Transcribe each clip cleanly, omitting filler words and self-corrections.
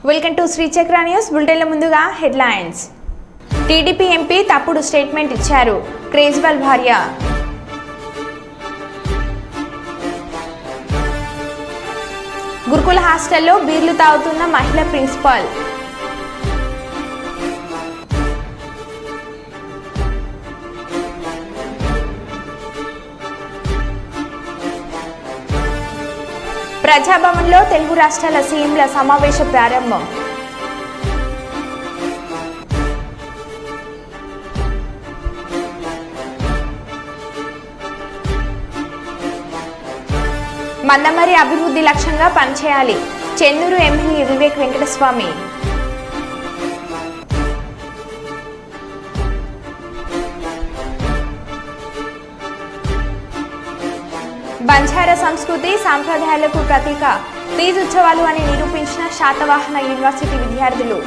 Welcome to Shri చక్ర news బులెటిన్ల ముందుగా headlines. TDP MP తప్పుడు స్టేట్మెంట్ ఇచ్చారు. కేజ్రీవాల్ భార్య. గురుకుల హాస్టల్లో బీర్లు తాగుతున్న మహిళా ప్రిన్సిపాల్. ప్రజాభవన్లో తెలుగు రాష్ట్రాల సీఎంల సమావేశ ప్రారంభం. మందమరి అభివృద్ధి లక్ష్యంగా పనిచేయాలి. చెన్నూరు ఎమ్మెల్యే వివేక్ వెంకటస్వామి. బంజారా సంస్కృతి సాంప్రదాయాలకు ప్రతీక తీజ్ ఉత్సవాలు అని నిరూపించిన శాతవాహన యూనివర్సిటీ విద్యార్థులు.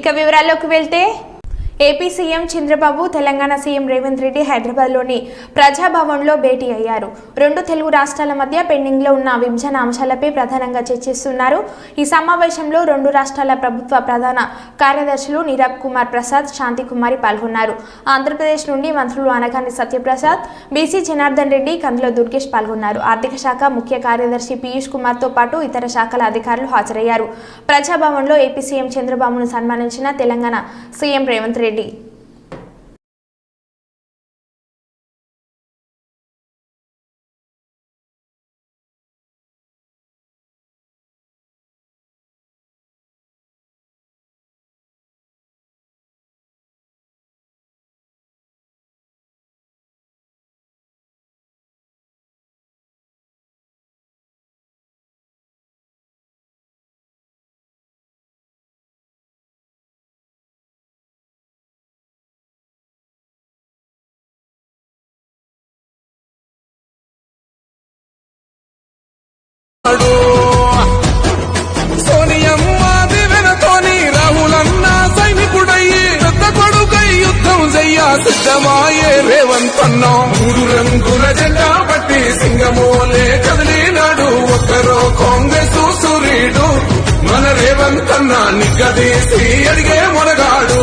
ఇక వివరాల్లోకి వెళ్తే AP CM Chandrababu Telangana CM Revanth Reddy హైదరాబాద్లోని ప్రజాభవన్లో భేటీ అయ్యారు. రెండు తెలుగు రాష్ట్రాల మధ్య పెండింగ్లో ఉన్న విభజన అంశాలపై ప్రధానంగా చర్చిస్తున్నారు. ఈ సమావేశంలో రెండు రాష్ట్రాల ప్రభుత్వ ప్రధాన కార్యదర్శులు నీరబ్ కుమార్ ప్రసాద్, శాంతికుమారి పాల్గొన్నారు. ఆంధ్రప్రదేశ్ నుండి మంత్రులు అనగాని సత్యప్రసాద్, బీసీ జనార్దన్ రెడ్డి, కందుల దుర్గేష్ పాల్గొన్నారు. ఆర్థిక శాఖ ముఖ్య కార్యదర్శి పీయూష్ కుమార్తో పాటు ఇతర శాఖల అధికారులు హాజరయ్యారు. ప్రజాభవన్లో ఏపీ సీఎం చంద్రబాబును సన్మానించిన తెలంగాణ సీఎం రేవంత్ రెడ్డి. సోనియమ్మ దివెనతోని రాహులన్న సైనికుడయ్యి పెద్ద కొడుకై యుద్ధం చెయ్య సిద్ధమాయే రేవంత్ అన్న. మూడు రంగుల జెండా పట్టి సింగమోలే కదిలినాడు. ఒక్కరో కాంగ్రెస్ సూర్యుడు మన రేవంత్ అన్న నిగ్గదీసి అడిగే మొనగాడు.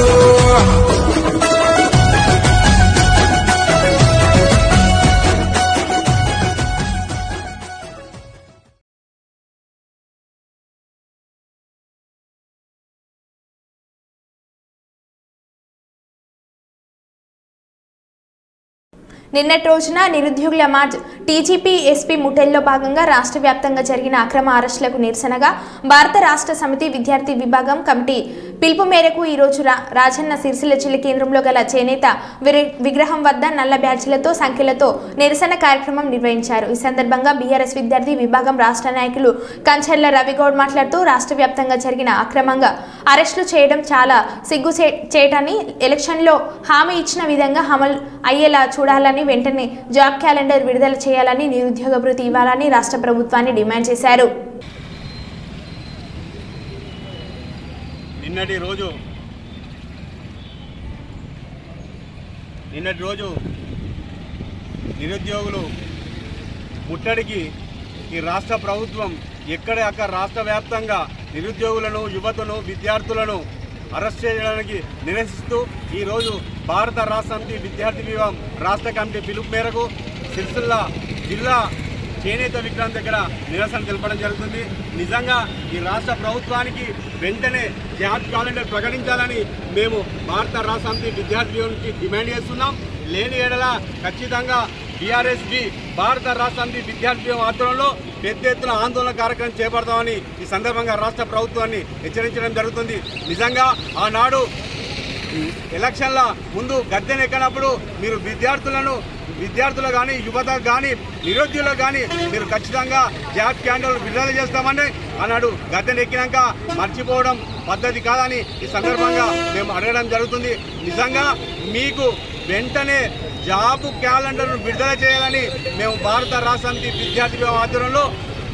నిన్నటి రోజున నిరుద్యోగుల మార్చ్ టీజీపీ ఎస్పీ ముఠెల్లో భాగంగా రాష్ట్ర వ్యాప్తంగా జరిగిన అక్రమ అరెస్టులకు నిరసనగా భారత రాష్ట్ర సమితి విద్యార్థి విభాగం కమిటీ పిలుపు మేరకు ఈరోజు రాజన్న సిరిసిల్ల జిల్లా కేంద్రంలో గల చేనేత విగ్రహం వద్ద నల్ల బ్యాడ్జీలతో సంఖ్యలతో నిరసన కార్యక్రమం నిర్వహించారు. ఈ సందర్భంగా బీఆర్ఎస్ విద్యార్థి విభాగం రాష్ట్ర నాయకులు కంచర్ల రవిగౌడ్ మాట్లాడుతూ రాష్ట్ర వ్యాప్తంగా జరిగిన అక్రమంగా అరెస్టులు చేయడం చాలా సిగ్గుచేటని, ఎలక్షన్లో హామీ ఇచ్చిన విధంగా అమలు అయ్యేలా చూడాలని, వెంటనే జాబ్ క్యాలెండర్ విడుదల చేయాలని, నిరుద్యోగ భృతి ఇవ్వాలని రాష్ట్ర ప్రభుత్వాన్ని డిమాండ్ చేశారు. నిన్నటి రోజు నిరుద్యోగులు ముట్టడికి ఈ రాష్ట్ర ప్రభుత్వం ఎక్కడెక్కడ రాష్ట్ర వ్యాప్తంగా నిరుద్యోగులను, యువతను, విద్యార్థులను అరెస్ట్ చేయడానికి నిరసిస్తూ ఈరోజు భారత రాష్ట్ర సమితి విద్యార్థి విభాగం రాష్ట్ర కమిటీ పిలుపు మేరకు సిరిసిల్ల జిల్లా చేనేత విగ్రహం దగ్గర నిరసన తెలపడం జరుగుతుంది. నిజంగా ఈ రాష్ట్ర ప్రభుత్వానికి వెంటనే జాబ్ క్యాలెండర్ ప్రకటించాలని మేము భారత రాష్ట్ర సమితి విద్యార్థి విభాగానికి డిమాండ్ చేస్తున్నాం. లేని ఏడల ఖచ్చితంగా బీఆర్ఎస్బీ భారత రాష్ట్ర సమితి విద్యార్థి విభాగం ఆధ్వర్యంలో పెద్ద ఎత్తున ఆందోళన కార్యక్రమం చేపడతామని ఈ సందర్భంగా రాష్ట్ర ప్రభుత్వాన్ని హెచ్చరించడం జరుగుతుంది. నిజంగా ఆనాడు ఎలక్షన్ల ముందు గద్దెనెక్కనప్పుడు మీరు విద్యార్థులు కానీ, యువత కానీ, నిరుద్యోగులు కానీ మీరు ఖచ్చితంగా జాబ్ క్యాలెండర్ విడుదల చేస్తామని ఆనాడు గద్దెనెక్కినాక మర్చిపోవడం పద్ధతి కాదని ఈ సందర్భంగా మేము అడగడం జరుగుతుంది. నిజంగా మీకు వెంటనే జాబ్ క్యాలెండర్ను విడుదల చేయాలని మేము భారత రాష్ట్ర సమితి విద్యార్థి విభాగం ఆధ్వర్యంలో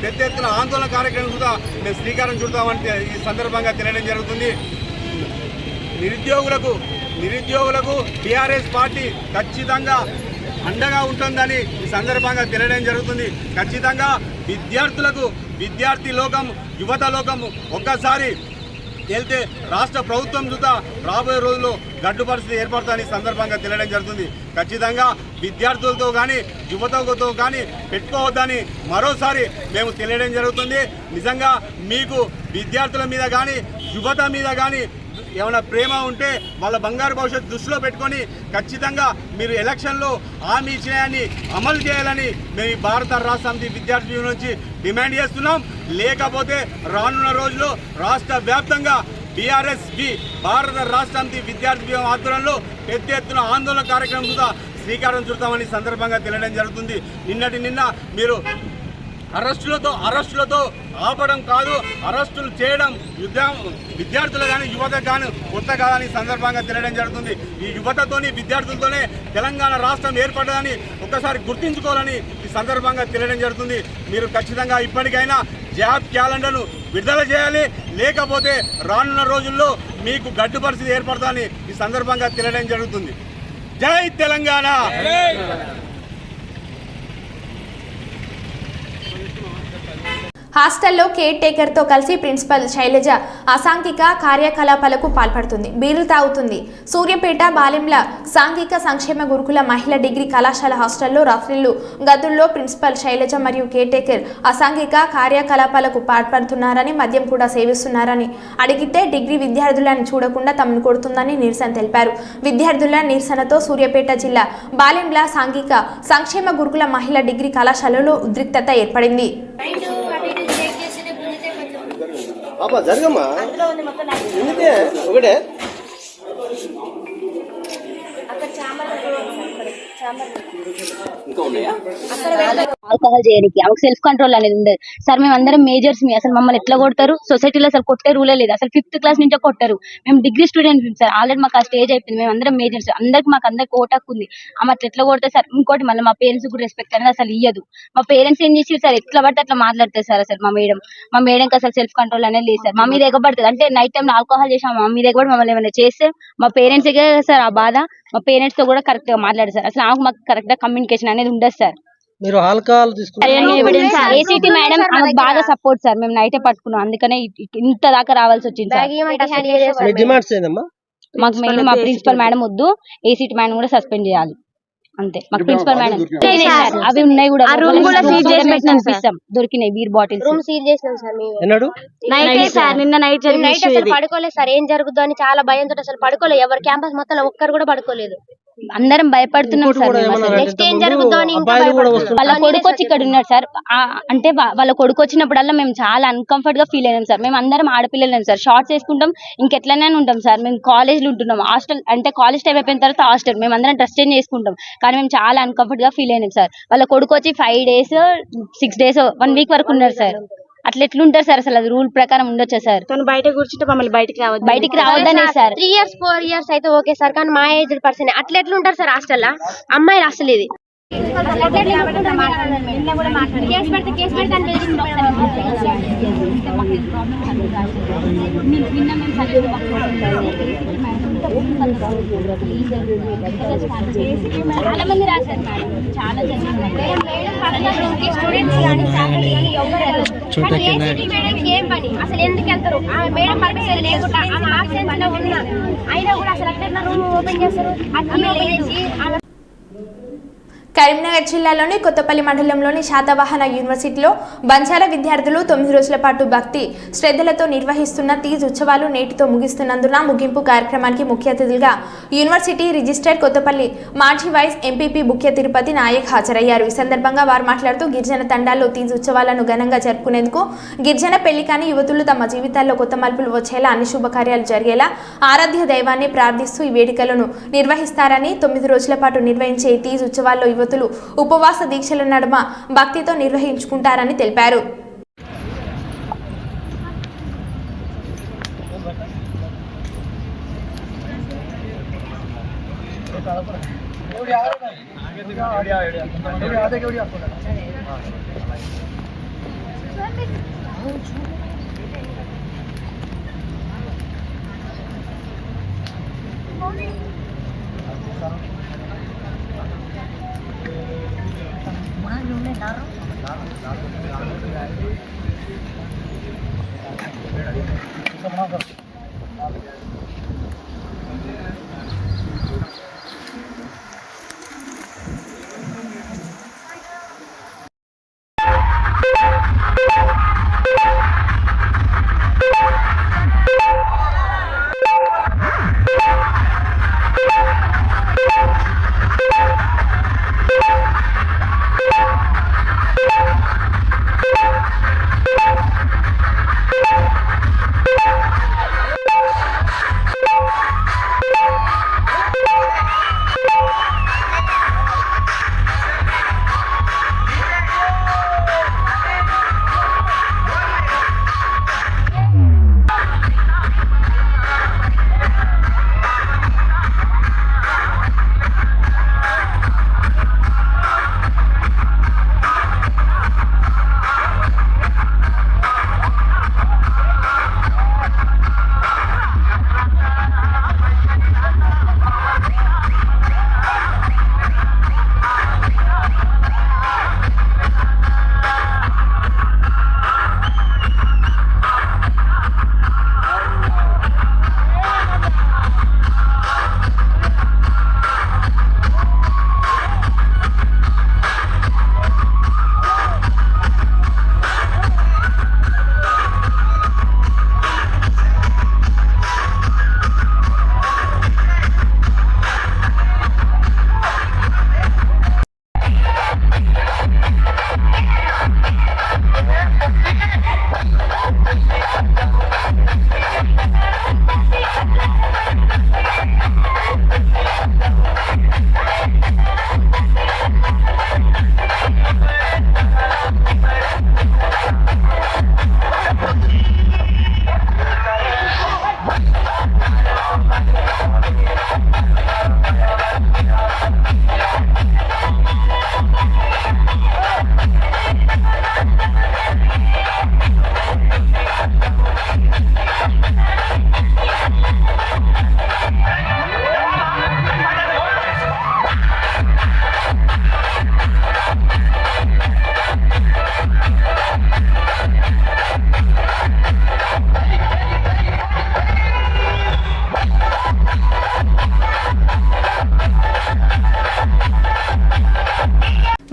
పెద్ద ఎత్తున ఆందోళన కార్యక్రమం కూడా మేము శ్రీకారం చుడతామంటే ఈ సందర్భంగా తెలియడం జరుగుతుంది. నిరుద్యోగులకు నిరుద్యోగులకు టీఆర్ఎస్ పార్టీ ఖచ్చితంగా అండగా ఉంటుందని ఈ సందర్భంగా తెలియడం జరుగుతుంది. ఖచ్చితంగా విద్యార్థులకు విద్యార్థి లోకం యువత లోకం ఒక్కసారి వెళ్తే రాష్ట్ర ప్రభుత్వం చూత రాబోయే రోజుల్లో గడ్డు పరిస్థితి ఏర్పడుతుందని సందర్భంగా తెలియడం జరుగుతుంది. ఖచ్చితంగా విద్యార్థులతో కానీ యువతతో కానీ పెట్టుకోవద్దని మరోసారి మేము తెలియడం జరుగుతుంది. నిజంగా మీకు విద్యార్థుల మీద కానీ యువత మీద కానీ ఏమైనా ప్రేమ ఉంటే వాళ్ళ బంగారు భవిష్యత్తు దృష్టిలో పెట్టుకొని ఖచ్చితంగా మీరు ఎలక్షన్లో హామీ ఇచ్చినాయని అమలు చేయాలని మేము ఈ భారత రాష్ట్ర సమితి విద్యార్థి యూనియన్ నుంచి డిమాండ్ చేస్తున్నాం. లేకపోతే రానున్న రోజుల్లో రాష్ట్ర వ్యాప్తంగా బీఆర్ఎస్బి భారత రాష్ట్ర సమితి విద్యార్థి యూనియన్ ఆధ్వర్యంలో పెద్ద ఎత్తున ఆందోళన కార్యక్రమం కూడా శ్రీకారం చుడతామని సందర్భంగా తెలియడం జరుగుతుంది. నిన్న మీరు అరెస్టులతో ఆపడం కాదు, అరెస్టులు చేయడం విద్యార్థులు కానీ యువత కానీ కొత్త కాదని సందర్భంగా తెలియడం జరుగుతుంది. ఈ యువతతోని విద్యార్థులతోనే తెలంగాణ రాష్ట్రం ఏర్పడదని ఒక్కసారి గుర్తించుకోవాలని ఈ సందర్భంగా తెలియడం జరుగుతుంది. మీరు ఖచ్చితంగా ఇప్పటికైనా జాబ్ క్యాలెండర్ను విడుదల చేయాలి, లేకపోతే రానున్న రోజుల్లో మీకు గడ్డు పరిస్థితి ఏర్పడతాని ఈ సందర్భంగా తెలియడం జరుగుతుంది. జై తెలంగాణ. హాస్టల్లో కేర్ టేకర్తో కలిసి ప్రిన్సిపల్ శైలజ అసాంఘిక కార్యకలాపాలకు పాల్పడుతుంది, బీర్లు తాగుతుంది. సూర్యాపేట బాలెంల సాంఘిక సంక్షేమ గురుకుల మహిళా డిగ్రీ కళాశాల హాస్టల్లో రాత్రిళ్లు గదుల్లో ప్రిన్సిపల్ శైలజ మరియు కేర్ టేకర్ అసాంఘిక కార్యకలాపాలకు పాల్పడుతున్నారని, మద్యం కూడా సేవిస్తున్నారని అడిగితే డిగ్రీ విద్యార్థులను చూడకుండా తమను కొడుతుందని నిరసన తెలిపారు. విద్యార్థుల నిరసనతో సూర్యాపేట జిల్లా బాలెంల సాంఘిక సంక్షేమ గురుకుల మహిళా డిగ్రీ కళాశాలలో ఉద్రిక్తత ఏర్పడింది. పాపా జరగమ్మా ఒకటే ఆల్కహాల్ చేయడానికి ఆమెకు సెల్ఫ్ కంట్రోల్ అనేది ఉండదు సార్. మేము అందరం మేజర్స్ అసలు మమ్మల్ని ఎట్లా కొడతారు, సొసైటీలో అసలు కొట్టే రూలే లేదు. అసలు 5th క్లాస్ నుంచే కొట్టారు. మేము డిగ్రీ స్టూడెంట్ సార్, ఆల్రెడీ మాకు ఆ స్టేజ్ అయిపోయింది. మేము అందరం మేజర్స్, మాకు అందరికి ఓటాకు ఉంది. ఆమె అట్లా ఎట్లా కొడతారు సార్. ఇంకోటి మళ్ళీ మా పేరెంట్స్ కూడా రెస్పెక్ట్ అనేది అసలు ఇయ్యదు. మా పేరెంట్స్ ఏం చేసి సార్ ఎట్లా పడితే అట్లా మాట్లాడతారు సార్. అసలు మా మేడంకి అసలు సెల్ఫ్ కంట్రోల్ అనేది లేదు సార్. మా మీద ఎగబడుతుంది అంటే నైట్ టైం ఆల్కహాల్ చేసాం, మా మీద ఎగబడి మమ్మల్ని ఏమైనా చేస్తే మా పేరెంట్స్ సార్ ఆ బాధ. మా పేరెంట్స్ తో కూడా కరెక్ట్ గా మాట్లాడారు సార్. అసలు మాకు కరెక్ట్ గా కమ్యూనికేషన్ అనేది ఉండదు సార్. మీరు ఆల్కహాల్ ఏసీటీ మేడం బాగా సపోర్ట్ సార్. మేము నైటే పట్టుకున్నాం, అందుకనే ఇంత దాకా రావాల్సి వచ్చింది సార్. మాకు మెయిన్ మా ప్రిన్సిపల్ మేడం వద్దు, ఏసీటీ మేడం కూడా సస్పెండ్ చేయాలి అంతే. మాకు ప్రిన్సిపల్ మేడం అవి ఉన్నాయి కూడా దొరికినాయి బీర్ బాటిల్స్. రూమ్ సీల్ చేసినాం సార్ మేము. నిన్న నైట్ అసలు పడుకోలేదు సార్. ఏం జరుగుతుందో అని చాలా భయంతో అసలు పడుకోలేదు. ఎవరు క్యాంపస్ మొత్తం ఒక్కరు కూడా పడుకోలేదు. అందరం భయపడుతున్నాం సార్. నెక్స్ట్ ఏం జరుగుతుందో అని వాళ్ళ కొడుకు వచ్చి ఇక్కడ ఉన్నాడు సార్. అంటే వాళ్ళ కొడుకు వచ్చినప్పుడల్లా మేము చాలా అన్కంఫర్ట్ గా ఫీల్ అయినాం సార్. మేము అందరం ఆడపిల్లలేం సార్, షార్ట్స్ వేసుకుంటాం, ఇంకెట్లనే ఉంటాం సార్. మేము కాలేజ్లో ఉంటున్నాం, హాస్టల్ అంటే కాలేజ్ టైం అయిపోయిన తర్వాత హాస్టల్ మేము అందరం డ్రెస్ చేంజ్ చేసుకుంటాం. కానీ మేము చాలా అన్కంఫర్ట్ గా ఫీల్ అయినాం సార్. వాళ్ళ కొడుకు వచ్చి 5 days 6 days 1 week వరకు ఉన్నారు సార్. అట్లా ఎట్లుంటారు సార్, అసలు అది రూల్ ప్రకారం ఉండొచ్చా సార్? తను బయట కూర్చుంటే మమ్మల్ని బయటికి రావద్దనే సార్. 3 years 4 years అయితే ఓకే సార్, కానీ మా ఏజ్ పర్సన్ అట్లా ఎట్లుంటారు సార్ హాస్టల్లో? అమ్మాయిలు అసలు ఇది చాలా మంది రాశారు మేడం, చాలా ఏం పని అసలు ఎందుకు వెళ్తారు? మేడం పర్మిషన్ లేకుండా ఆబ్సెన్స్ లో ఉన్నా అయినా కూడా అసలు అట్లా రూమ్ ఓపెన్ చేస్తారు. కరీంనగర్ జిల్లాలోని కొత్తపల్లి మండలంలోని శాతవాహన యూనివర్సిటీలో బంజారా విద్యార్థులు 9 రోజుల పాటు భక్తి శ్రద్ధలతో నిర్వహిస్తున్న తీజ్ ఉత్సవాలు నేటితో ముగిస్తున్నందున ముగింపు కార్యక్రమానికి ముఖ్య అతిథులుగా యూనివర్సిటీ రిజిస్ట్రార్ కొత్తపల్లి మాజీ వైస్ ఎంపీపీ బుక్య తిరుపతి నాయక్ హాజరయ్యారు. ఈ సందర్భంగా వారు మాట్లాడుతూ గిరిజన తండాల్లో తీజ్ ఉత్సవాలను ఘనంగా జరుపుకునేందుకు గిరిజన పెళ్లి కాని యువతులు తమ జీవితాల్లో కొత్త మలుపులు వచ్చేలా అన్ని శుభకార్యాలు జరిగేలా ఆరాధ్య దైవాన్ని ప్రార్థిస్తూ ఈ వేడుకలను నిర్వహిస్తారని, 9 రోజుల పాటు నిర్వహించే తీజ్ ఉత్సవాల్లో ఉపవాస దీక్షల నడుమ భక్తితో నిర్వహించుకుంటారని తెలిపారు.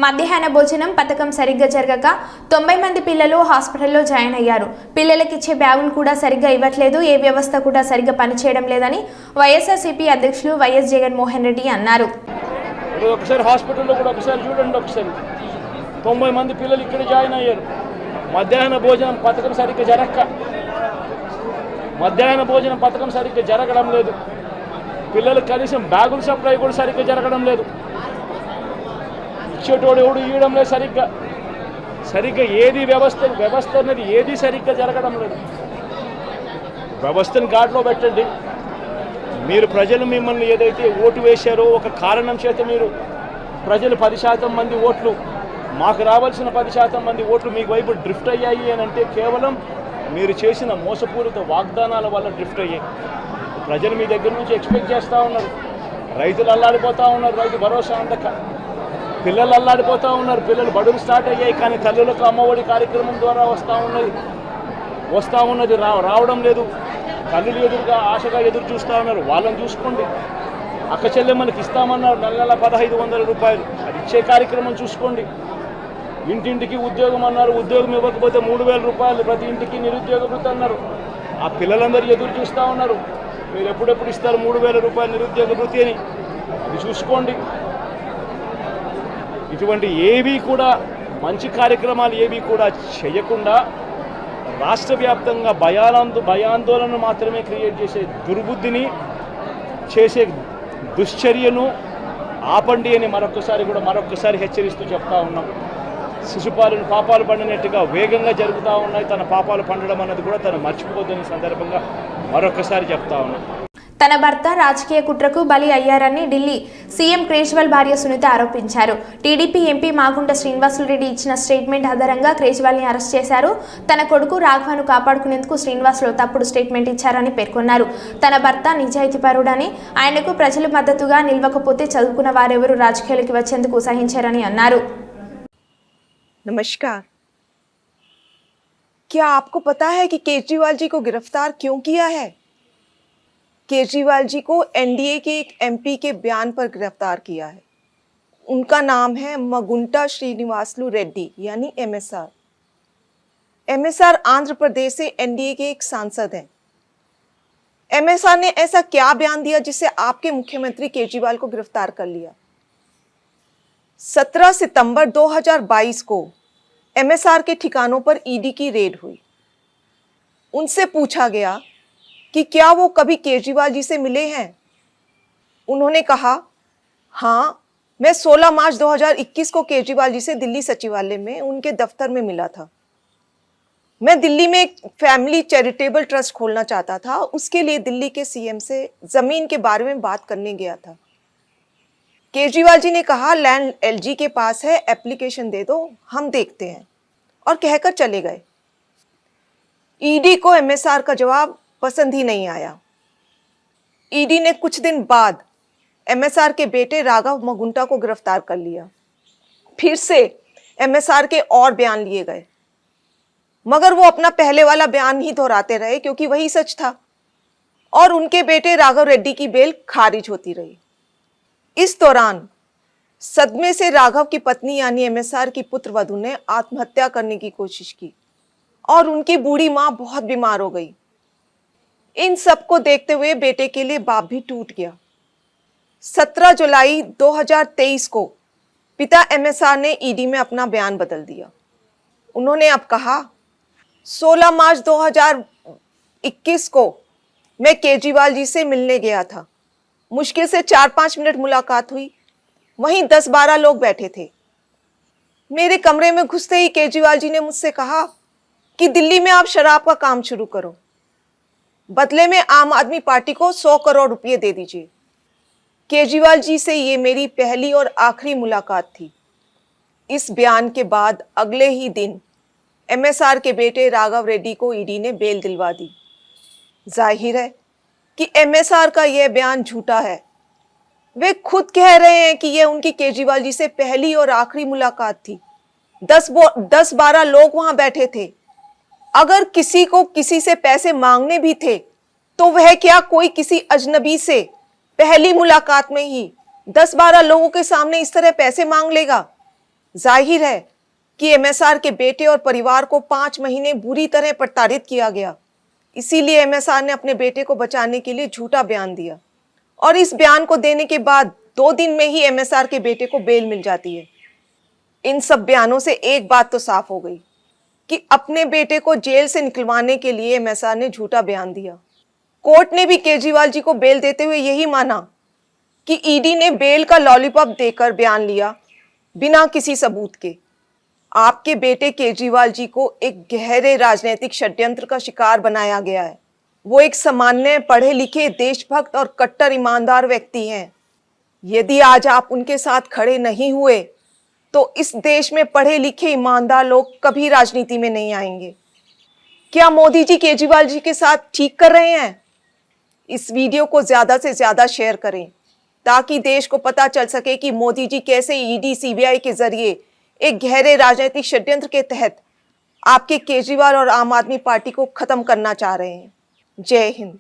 మధ్యాహ్న భోజనం పథకం సరిగ్గా జరగక 90 మంది పిల్లలు హాస్పిటల్లో జాయిన్ అయ్యారు. పిల్లలకి ఇచ్చే బ్యాగులు కూడా సరిగ్గా ఇవ్వట్లేదు. ఏ వ్యవస్థ కూడా సరిగ్గా పనిచేయడం లేదని వైఎస్ఆర్సీపీ అధ్యక్షులు వైఎస్ జగన్మోహన్ రెడ్డి అన్నారు. ఒకసారి హాస్పిటల్లో కూడా ఒకసారి చూడండి. ఒకసారి 90 మంది పిల్లలు ఇక్కడ జాయిన్ అయ్యారు. మధ్యాహ్న భోజనం పథకం సరిగ్గా జరగడం లేదు. పిల్లలకు కనీసం బ్యాగుల సప్లై కూడా సరిగ్గా జరగడం లేదు. ఇచ్చేటోడు ఎవడు ఇవ్వడం లేదు సరిగ్గా ఏది వ్యవస్థ అనేది ఏది సరిగ్గా జరగడం లేదు. వ్యవస్థను గాడిలో పెట్టండి. మీరు ప్రజలు మిమ్మల్ని ఏదైతే ఓటు వేశారో ఒక కారణం చేత మీరు ప్రజలు 10% మంది ఓట్లు మాకు రావాల్సిన 10% మంది ఓట్లు మీకు వైపు డ్రిఫ్ట్ అయ్యాయి అని అంటే కేవలం మీరు చేసిన మోసపూరిత వాగ్దానాల వల్ల డ్రిఫ్ట్ అయ్యాయి. ప్రజలు మీ దగ్గర నుంచి ఎక్స్పెక్ట్ చేస్తూ ఉన్నారు. రైతులు అల్లాడిపోతూ ఉన్నారు. రైతు భరోసా అందక పిల్లలు అల్లాడిపోతూ ఉన్నారు. పిల్లలు బడులు స్టార్ట్ అయ్యాయి కానీ తల్లులకు అమ్మఒడి కార్యక్రమం ద్వారా వస్తూ ఉన్నది రావడం లేదు. తల్లులు ఎదురుగా ఆశగా ఎదురు చూస్తూ ఉన్నారు. వాళ్ళని చూసుకోండి. అక్క చెల్లెమ్మలకి ఇస్తామన్నారు నెల 1500 రూపాయలు. అది ఇచ్చే కార్యక్రమం చూసుకోండి. ఇంటింటికి ఉద్యోగం అన్నారు. ఉద్యోగం ఇవ్వకపోతే 3000 రూపాయలు ప్రతి ఇంటికి నిరుద్యోగ వృత్తి అన్నారు. ఆ పిల్లలందరూ ఎదురు చూస్తూ ఉన్నారు. మీరు ఎప్పుడెప్పుడు ఇస్తారు 3000 రూపాయలు నిరుద్యోగ వృత్తి అని. అది చూసుకోండి. ఇటువంటి ఏవి కూడా మంచి కార్యక్రమాలు ఏవి కూడా చేయకుండా రాష్ట్ర వ్యాప్తంగా భయాందోళన మాత్రమే క్రియేట్ చేసే దుర్బుద్ధిని చేసే దుశ్చర్యను ఆపండి అని మరొకసారి హెచ్చరిస్తూ చెప్తా ఉన్నాం. శిశుపాలను పాపాలు పండినట్టుగా వేగంగా జరుగుతూ ఉన్నాయి. తన పాపాలు పండడం అన్నది కూడా తను మర్చిపోద్దని సందర్భంగా మరొకసారి చెప్తా ఉన్నాం. తన భర్త రాజకీయ కుట్రకు బలి అయ్యారని ఢిల్లీ సీఎం కేజ్రీవాల్ భార్య సునీత ఆరోపించారు. టీడీపీ ఎంపీ మాగుంట శ్రీనివాసులరెడ్డి ఇచ్చిన స్టేట్మెంట్ ఆధారంగా కేజ్రీవాల్ని అరెస్ట్ చేశారు. తన కొడుకు రాఘవను కాపాడుకునేందుకు శ్రీనివాసులు తప్పుడు స్టేట్మెంట్ ఇచ్చారని పేర్కొన్నారు. తన భర్త నిజాయితీపరుడని, ఆయనకు ప్రజలు మద్దతుగా నిలవకపోతే చదువుకున్న వారెవరూ రాజకీయాలకు వచ్చేందుకు సహించారని అన్నారు. नमस्कार। क्या आपको पता है कि केजरीवाल जी को गिरफ्तार क्यों किया है? केजरीवाल जी को एनडीए के एक एमपी के बयान पर गिरफ्तार किया है। उनका नाम है मगुंटा श्रीनिवासलू रेड्डी यानी एमएसआर। एमएसआर आंध्र प्रदेश से एनडीए के एक सांसद हैं। एमएसआर ने ऐसा क्या बयान दिया जिससे आपके मुख्यमंत्री केजरीवाल को गिरफ्तार कर लिया? 17 सितंबर 2022 को एमएसआर के ठिकानों पर ईडी की रेड हुई। उनसे पूछा गया कि क्या वो कभी केजरीवाल जी से मिले हैं। उन्होंने कहा, हाँ, मैं 16 मार्च 2021 को केजरीवाल जी से दिल्ली सचिवालय में उनके दफ्तर में मिला था। मैं दिल्ली में एक फैमिली चैरिटेबल ट्रस्ट खोलना चाहता था। उसके लिए दिल्ली के सीएम से जमीन के बारे में बात करने गया था। केजरीवाल जी ने कहा, लैंड एलजी के पास है, एप्लीकेशन दे दो, हम देखते हैं, और कहकर चले गए। ईडी को एमएसआर का जवाब पसंद ही नहीं आया। ईडी ने कुछ दिन बाद एमएसआर के बेटे राघव मगुंटा को गिरफ्तार कर लिया। फिर से एमएसआर के और बयान लिए गए, मगर वो अपना पहले वाला बयान ही दोहराते रहे क्योंकि वही सच था, और उनके बेटे राघव रेड्डी की बेल खारिज होती रही। इस दौरान सदमे से राघव की पत्नी यानी एमएसआर की पुत्रवधू ने आत्महत्या करने की कोशिश की और उनकी बूढ़ी मां बहुत बीमार हो गई। इन सब को देखते हुए बेटे के लिए बाप भी टूट गया। 17 जुलाई 2023 को पिता एमएसआर ने ईडी में अपना बयान बदल दिया। उन्होंने अब कहा, 16 मार्च 2021 को मैं केजरीवाल जी से मिलने गया था। मुश्किल से 4-5 मिनट मुलाकात हुई। वहीं 10-12 लोग बैठे थे। मेरे कमरे में घुसते ही केजरीवाल जी ने मुझसे कहा कि दिल्ली में आप शराब का काम शुरू करो, बदले में आम आदमी पार्टी को 100 करोड़ रुपए दे दीजिए। केजरीवाल जी से ये मेरी पहली और आखिरी मुलाकात थी। इस बयान के बाद अगले ही दिन एमएसआर के बेटे राघव रेड्डी को ईडी ने बेल दिलवा दी। जाहिर है कि एमएसआर का यह बयान झूठा है। वे खुद कह रहे हैं कि यह उनकी केजरीवाल जी से पहली और आखिरी मुलाकात थी। 10-12 लोग वहां बैठे थे। अगर किसी को किसी से पैसे मांगने भी थे तो वह क्या कोई किसी अजनबी से पहली मुलाकात में ही 10-12 लोगों के सामने इस तरह पैसे मांग लेगा? जाहिर है कि एमएसआर के बेटे और परिवार को 5 महीने बुरी तरह प्रताड़ित किया गया। इसीलिए एमएसआर ने अपने बेटे को बचाने के लिए झूठा बयान दिया, और इस बयान को देने के बाद 2 दिन में ही एमएसआर के बेटे को बेल मिल जाती है। इन सब बयानों से एक बात तो साफ हो गई कि अपने बेटे को जेल से निकलवाने के लिए एमएसआर ने झूठा बयान दिया। कोर्ट ने भी केजरीवाल जी को बेल देते हुए यही माना कि ईडी ने बेल का लॉलीपॉप देकर बयान लिया बिना किसी सबूत के। आपके बेटे केजरीवाल जी को एक गहरे राजनीतिक षड्यंत्र का शिकार बनाया गया है। वो एक सामान्य पढ़े लिखे देशभक्त और कट्टर ईमानदार व्यक्ति हैं। यदि आज आप उनके साथ खड़े नहीं हुए तो इस देश में पढ़े लिखे ईमानदार लोग कभी राजनीति में नहीं आएंगे। क्या मोदी जी केजरीवाल जी के साथ ठीक कर रहे हैं? इस वीडियो को ज्यादा से ज्यादा शेयर करें ताकि देश को पता चल सके कि मोदी जी कैसे ईडी सीबीआई के जरिए एक गहरे राजनीतिक षड्यंत्र के तहत आपके केजरीवाल और आम आदमी पार्टी को खत्म करना चाह रहे हैं। जय हिंद।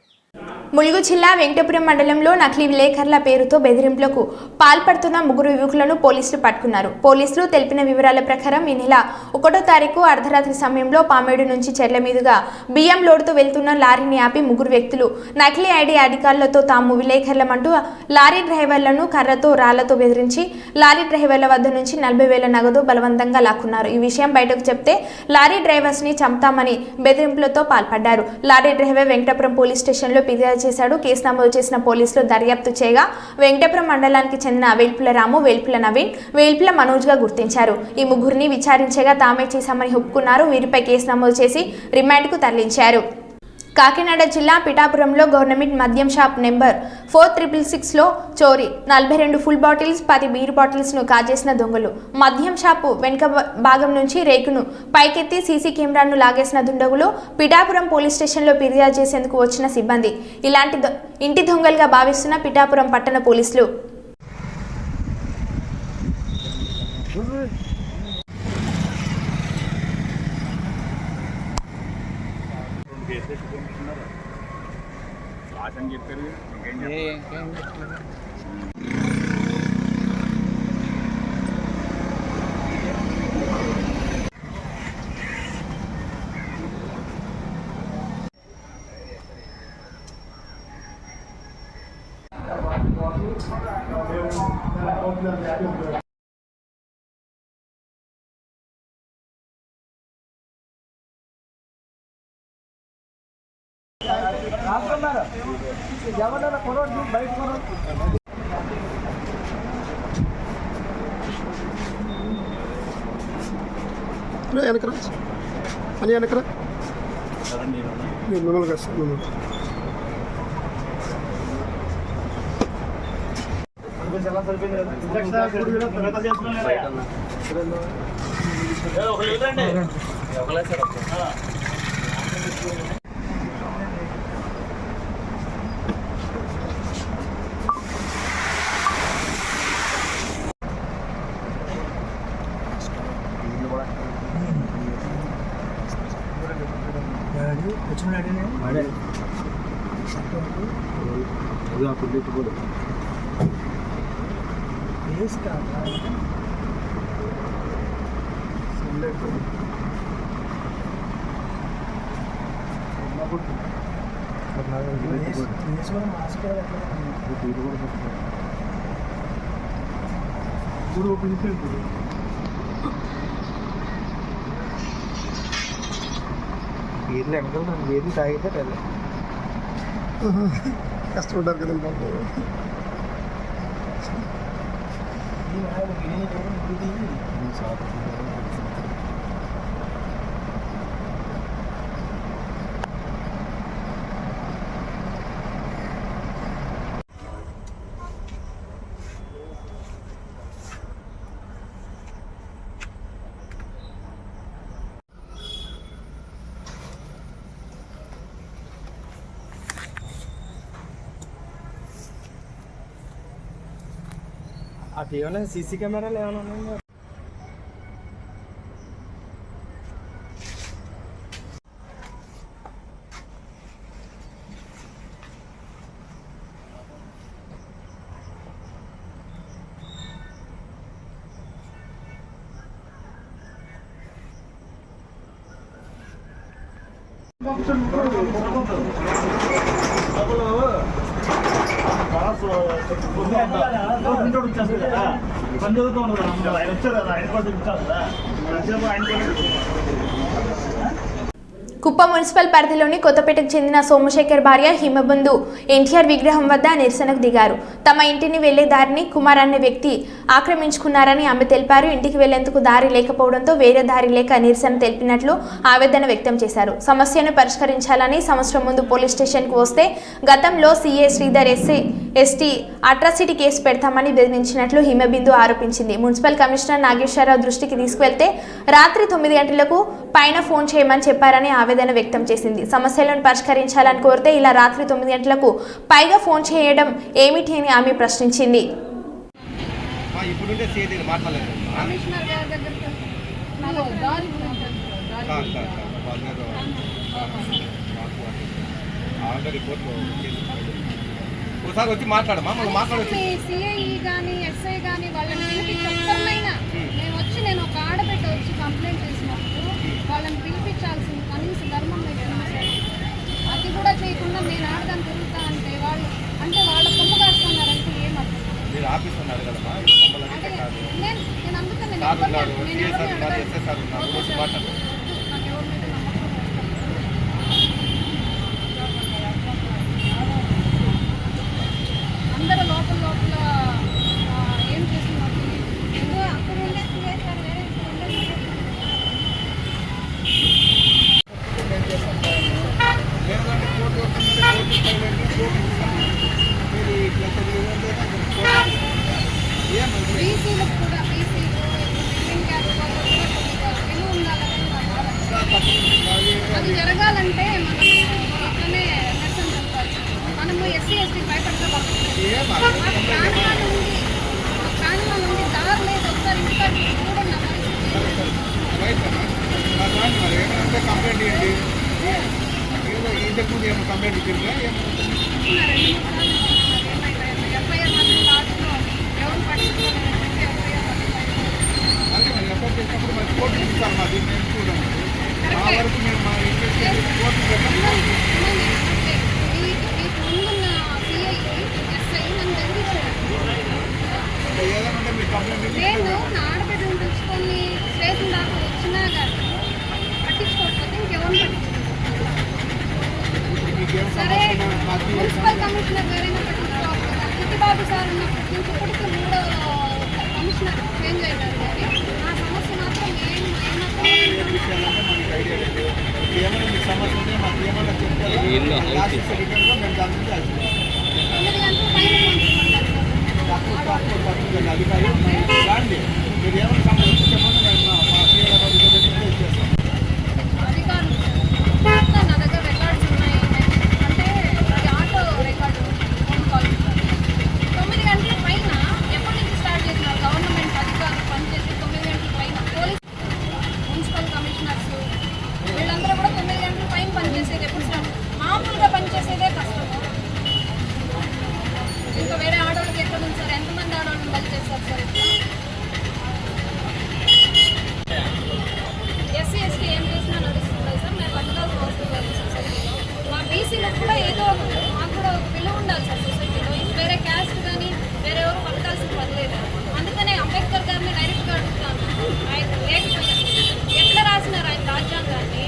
ములుగు జిల్లా వెంకటపురం మండలంలో నకిలీ విలేకరుల పేరుతో బెదిరింపులకు పాల్పడుతున్న 3 యువకులను పోలీసులు పట్టుకున్నారు. పోలీసులు తెలిపిన వివరాల ప్రకారం ఈ నెల 1వ తారీఖు అర్ధరాత్రి సమయంలో పామేడు నుంచి చెర్ల మీదుగా బియ్యం లోడుతో వెళ్తున్న లారీని ఆపి 3 వ్యక్తులు నకిలీ ఐడి కార్డులతో తాము విలేకరులమంటూ లారీ డ్రైవర్లను కర్రతో రాళ్లతో బెదిరించి లారీ డ్రైవర్ల వద్ద నుంచి 40,000 నగదు బలవంతంగా లాక్కున్నారు. ఈ విషయం బయటకు చెప్తే లారీ డ్రైవర్స్ ని చంపుతామని బెదిరింపులతో పాల్పడ్డారు. లారీ డ్రైవర్ వెంకటపురం పోలీస్ స్టేషన్లో ఫిర్యాదు చేశాడు. కేసు నమోదు చేసిన పోలీసులు దర్యాప్తు చేయగా వెంకటపురం మండలానికి చెందిన వేల్పుల రాము, వేల్పుల నవీన్, వేల్పుల మనోజ్ గా గుర్తించారు. ఈ ముగ్గురిని విచారించగా తామే చేశామని ఒప్పుకున్నారు. వీరిపై కేసు నమోదు చేసి రిమాండ్ కు తరలించారు. కాకినాడ జిల్లా పిఠాపురంలో గవర్నమెంట్ మద్యం షాప్ నెంబర్ 4666లో చోరీ 42 ఫుల్ బాటిల్స్ 10 బీర్ బాటిల్స్ను కాజేసిన దొంగలు. మద్యం షాపు వెనుక భాగం నుంచి రేకును పైకెత్తి సీసీ కెమెరాను లాగేసిన దుండగులు పిఠాపురం పోలీస్ స్టేషన్లో ఫిర్యాదు చేసేందుకు వచ్చిన సిబ్బంది ఇలాంటి ఇంటి దొంగలుగా భావిస్తున్న పిఠాపురం పట్టణ పోలీసులు వెనకరా అని వెనకరా మిమ్మల్ని కష్టం వీళ్ళు వెనకాల నాకు వేది తాగితే కష్టపడ్డారు కదండి బాబు. అటు ఏమైనా సీసీ కెమెరాలు ఏమైనా ఉన్నాయా? కుప్పం మున్సిపల్ పరిధిలోని కొత్తపేటకు చెందిన సోమశేఖర్ భార్య హిమబంధు ఎన్టీఆర్ విగ్రహం వద్ద నిరసనకు దిగారు. తమ ఇంటిని వెళ్లే దారిని కుమార్ అనే వ్యక్తి ఆక్రమించుకున్నారని ఆమె తెలిపారు. ఇంటికి వెళ్లేందుకు దారి లేకపోవడంతో వేరే దారి లేక నిరసన తెలిపినట్లు ఆవేదన వ్యక్తం చేశారు. సమస్యను పరిష్కరించాలని సంవత్సరం ముందు పోలీస్ స్టేషన్కు వస్తే గతంలో CA Sridhar ST atrocity case పెడతామని బెదిరించినట్లు హిమబిందు ఆరోపించింది. మున్సిపల్ కమిషనర్ నాగేశ్వరరావు దృష్టికి తీసుకువెళ్తే రాత్రి 9 గంటలకు పైన ఫోన్ చేయమని చెప్పారని ఆవేదన వ్యక్తం చేసింది. సమస్యలను పరిష్కరించాలని కోరితే ఇలా రాత్రి 9 గంటలకు పైగా ఫోన్ చేయడం ఏమిటి అని ఆమె ప్రశ్నించింది. ఒకసారి వచ్చి మాట్లాడమా మనం మాట్లాడచ్చు. సిఐ కానీ ఎస్ఐ కానీ వాళ్ళని పిలిపించి ఒక్కరినైనా నేను ఒక ఆడబిడ్డ వచ్చి కంప్లైంట్ చేసినప్పుడు వాళ్ళని పిలిపించాల్సింది కనీస ధర్మం లేకుండా అది కూడా చేయకుండా నేను ఆడదాన్ని తిరుగుతా అంటే వాళ్ళు అంటే వాళ్ళ కొమ్ము కాస్తున్నారంటే ఏమర్థం? మీరు ఆఫీస్ ఉన్నారు కదమ్మా, నేను అందుకని అందరూ లోపల ఏం చేస్తున్నారు అక్కడ వేరే వాళ్ళకి కూడా బీసీలు మిడిల్ క్యాస్ట్ వాళ్ళకి కూడా కొద్దిగా విలువ ఉండాలని నా భావన. అది జరగాలంటే మనం ఇట్లనే నిరసన చెప్పాలి. మనము ఎస్సీ ఎస్టీ భయపడతా ప్రాణంలో నుండి దారి లేదు. ఒకసారి ఇంటికాడ చూడండి కంప్లైంట్ ఏంటి ఇంతకు ఏమో కంప్లైంట్ ఇచ్చిందా ఎఫ్ఐఆర్ మాత్రం లాస్ట్లో ఎవరు పట్టించుకోవాలని ఎఫ్ఐఆర్ అదే మరి ఎఫ్ఐఆర్ చేసినప్పుడు మరి కోర్టు ఇస్తారు మాది నేను చూడండి మా వరకు మేము మా ఇంట్రెస్ట్ కోర్టు పెట్టాలి. మీకు ముందున్న సిఐ ఎస్ఐ నన్ను బెదిరించాడు. ఏదైనా మీరు కంప్లైంట్ నేను నా ఆడబిడ్డను తెచ్చుకొని స్టేషన్ దాకా వచ్చినా కానీ పట్టించుకోకపోతే ఇంకెవరు మీకేం సరే మాకు మున్సిపల్ కమిషనర్ గారైనా పట్టించుకోవాలి. చిట్టిబాబు సార్ ఉన్నప్పటి నుంచి ఇప్పటికీ 3వ కమిషనర్ చేంజ్ అయ్యారు కానీ నా సమస్య మాత్రం మనకి ఐడియా లేదు. ఏమైనా మీకు సమస్య ఉంటే మాకు ఏమైనా చెప్తారా లాస్ట్ రిటర్న్గా మేము దాని నుంచి యాక్షన్ 9 గంటల పైన అధికారి రాండి. మీరు ఏమైనా సమస్య చెప్పండి మేము మా సీఎం ఇచ్చేస్తాం. అధికారులు నా దగ్గర రికార్డ్స్ ఉన్నాయి. అంటే అది ఆటో రికార్డు ఫోన్ కాల్ 9 గంటల పైన ఎప్పటి నుంచి స్టార్ట్ చేసినారు గవర్నమెంట్ అధికారులు పనిచేసి 9 గంటల పైన పోలీస్ మున్సిపల్ కమిషనర్స్ వీళ్ళందరూ కూడా 9 గంటల పైన పనిచేసేది ఎప్పుడు స్టార్ట్ మామూలుగా పనిచేసేదే కష్టము. ఇంకా వేరే ఆడవాళ్ళకి ఎక్కడ ఉంది సార్? ఎంతమంది ఆడవాళ్ళని బలి చేస్తారు సార్? ఎస్సీ ఎస్టీ ఏం చేసినా నడుస్తుంది సార్. మేము బతకాల్సిన అవసరం లేదు సొసైటీలో. మా బీసీలకు కూడా ఏదో మాకు కూడా ఒక విలువ ఉండాలి సార్ సొసైటీలో. వేరే క్యాస్ట్ కానీ వేరే ఎవరు బతకాల్సిన పని లేదు. అందుకనే అంబేద్కర్ గారిని డైరెక్ట్గా అడుగుతాను. ఆయన లేకపోయినా ఎట్లా రాసినారు ఆయన రాజ్యాంగాన్ని?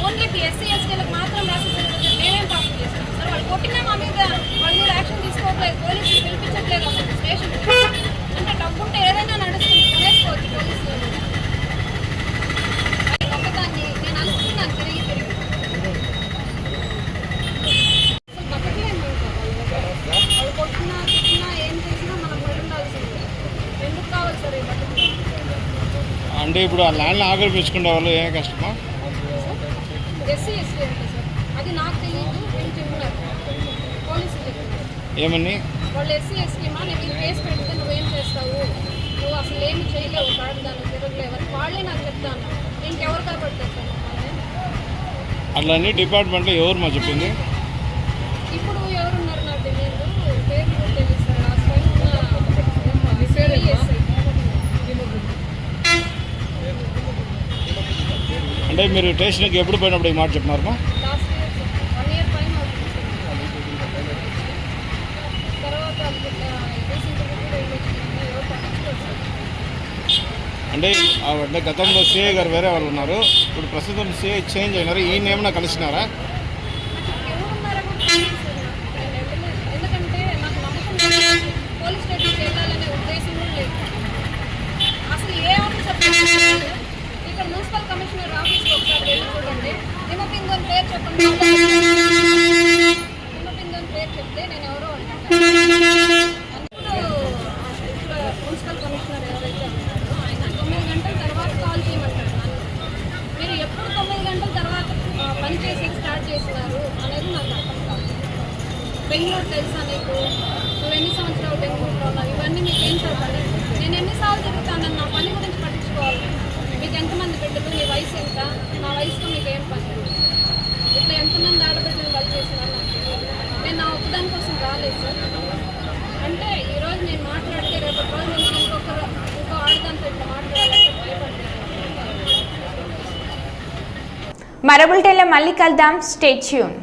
ఓన్లీ ఎస్సీ ఎస్టీలకు మాత్రం రాసేసారు. మేమేం పాపం చేస్తాం సార్? వాళ్ళు కొట్టినా మా మీద వాళ్ళు కూడా యాక్షన్ తీసుకోవట్లేదు. పోలీసులు పిలిపించట్లేదు అసలు స్టేషన్. అంటే డబ్బుంటే ఏదైనా నడుస్తుంది, కొనేసుకోవచ్చు పోలీసులు. అది ఒక్కదాన్ని నేను అనుకుంటున్నాను తిరిగి అసలు బతకలేము. వాళ్ళు కొట్టినా తిట్టినా ఏం చేసినా మనం పడి ఉండాల్సిందే. ఎందుకు కావాలి సార్ ఈ బతుకు? అంటే ఇప్పుడు ఆ ల్యాండ్ని ఆక్రమించుకునే వాళ్ళు ఏం కష్టమా? ఎస్సీ ఎస్టీ అంటే సార్ అది నాకు తెలియదు. ఏం చెప్పినారు పోలీసులు చెప్పినారు. ఏమని? వాళ్ళు ఎస్సీ ఎస్టీమా నేను ఈ కేసు పెడితే నువ్వేం చేస్తావు, నువ్వు అసలు ఏమి చేయలేవు, కాడదాన్ని తిరగలేవు అని వాళ్ళే నాకు చెప్తాను. ఇంకెవరు కాపాడుతారు సార్ మమ్మల్ని? అట్లన్నీ డిపార్ట్మెంట్లో ఎవరు మా చెప్పింది? ఇప్పుడు ఎవరున్నారు నాకు తెలియదు. పేరు కూడా తెలియదు సార్. లాస్ట్ టైం ఉన్న ఎస్ఐ అంటే మీరు స్టేషన్కి ఎప్పుడు పోయినప్పుడు ఈ మాట చెప్పినారమ్మా? లాస్ట్ ఇయర్ 1 ఇయర్ పైన అవుతుంది సార్. తర్వాత రీసెంట్గా కూడా ఎవరు పట్టించుకోరు సార్. అంటే గతంలో సిఐ గారు వేరే వాళ్ళు ఉన్నారు, ఇప్పుడు ప్రస్తుతం సిఐ చేంజ్ అయినారు. ఈయన ఏమైనా కలిసినారా? ఎవరున్నారో కూడా తెలియదు సార్ నాకు. నేను వెళ్ళలేదు. ఎందుకంటే నాకు నమ్మకం లేదు. పోలీస్ స్టేషన్కి వెళ్ళాలనే ఉద్దేశం కూడా లేదు. అసలు ఏ ఆఫీసర్ ఇక్కడ మున్సిపల్ కమిషనర్ ఆఫీస్కి ఒకసారి వెళ్ళి చూడండి. హిమబిందు పేరు చెప్పండి. హిమబిందు పేరు చెప్తే నేను ఎవరో మున్సిపల్ కమిషనర్ ఎవరైతే ఉన్నారో ఆయన 9 గంటల తర్వాత కాల్ చేయమంటారు నన్ను. మీరు ఎప్పుడు 9 గంటల తర్వాత పని చేసి స్టార్ట్ చేసినారు అనేది నాకు అర్థం కాదు. బెంగళూరు తెలుసా నీకు? నువ్వు ఎన్ని సంవత్సరాలు బెంగళూరులో ఉన్నావు? ఇవన్నీ మీకు ఏం చెప్పాలి? నేను ఎన్నిసార్లు తిరుగుతాను? నా పని గురించి పట్టించుకోవాలి. మీకు ఎంతమంది బిడ్డలు, నీ వయసు ఎంత, నా వయసుతో మీకు ఏం పని? ఇట్లా ఎంతమంది ఆడబిడ్డలు బలి చేసినారు నాకు తెలియదు. నేను నా ఒక్కదాని కోసం రాలేదు సార్. అంటే ఈరోజు నేను మాట్లాడితే రేపటి రోజు నుంచి ఇంకో ఆడదాంతో ఇట్లా మాట్లాడాలంటే భయపడతాను. మరో బులెటిన్లో మళ్ళీ కలుద్దాం. Stay tune.